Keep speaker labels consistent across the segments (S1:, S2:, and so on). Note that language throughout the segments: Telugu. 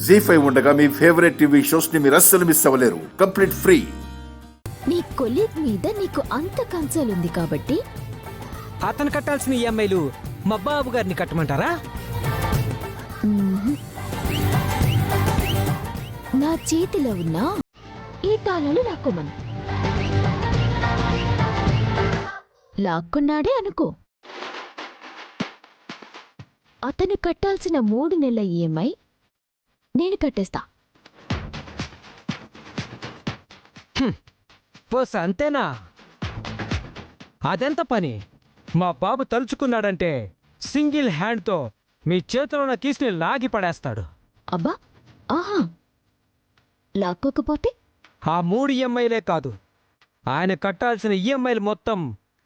S1: జీ5 ఉండగా మీ ఫేవరెట్ టీవీ షోస్ ని మీరు అస్సలు మిస్ అవ్వలేరు. Complete free.
S2: నీ కొలీగ్ మీద నీకు అంత కన్సర్న్ ఉంది కాబట్టి
S3: అతను కట్టాల్సిన ఈఎంఐలు మా బాబు గారిని కట్టమంటారా?
S2: నా చేతిలో ఉన్న ఈ తాళాలు లాక్కోమను. లాక్కున్నాడే అనుకో, అతను కట్టాల్సిన 3 నెలల ఈఎంఐ నేను కట్టేస్తా.
S3: పోస్ అంతేనా? అదెంత పని? మా బాబు తలుచుకున్నాడంటే సింగిల్ హ్యాండ్తో మీ చేతిలో ఉన్న కీస్ని లాగి పడేస్తాడు.
S2: అబ్బా, ఆహా, లాక్కోకపోతే?
S3: ఆ 3 ఈఎంఐలే కాదు, ఆయన కట్టాల్సిన ఈఎంఐలు మొత్తం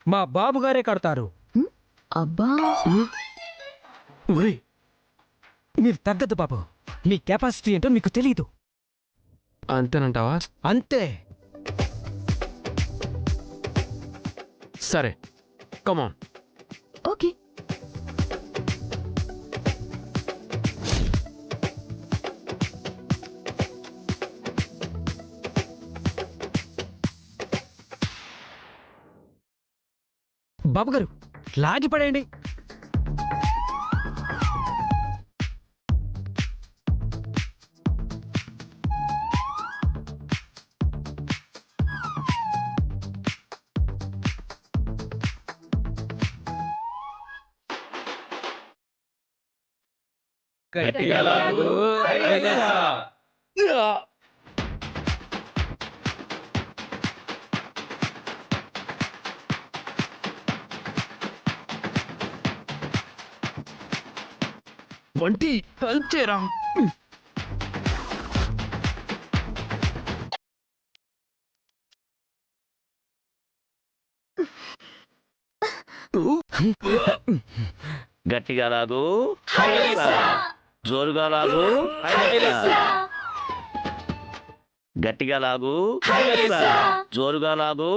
S3: మా బాబు గారే కడతారు.
S2: అబ్బా,
S3: మీరు తగ్గదు బాబు, మీ కెపాసిటీ ఏంటో మీకు తెలీదు.
S4: అంతేనంటావా?
S3: అంతే.
S4: సరే, కమాన్.
S2: ఓకే.
S3: బాబు గారు లాగి పడేయండి.
S4: వంటి హెల్ప్ చేయరా.
S5: గట్టిగా లాగు, జోరుగా లాగు, గట్టిగా లాగు, జోరుగా లాగు.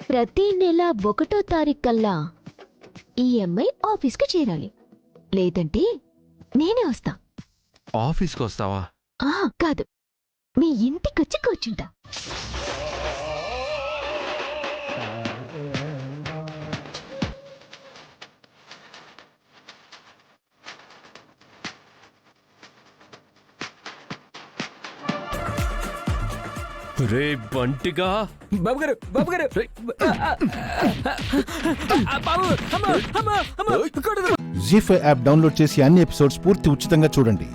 S2: ప్రతి నెల 1వ తారీఖు కల్లా ఈఎంఐ ఆఫీస్కి చేరాలి, లేదంటే నేనే వస్తా.
S4: ఆఫీస్కి వస్తావా?
S2: కాదు, మీ ఇంటికొచ్చి కూర్చుంటా.
S4: రే బంటిగా.
S3: బాబు గారు, బాబు గారు,
S6: జీ5 యాప్ డౌన్లోడ్ చేసి అన్ని ఎపిసోడ్స్ పూర్తి ఉచితంగా చూడండి.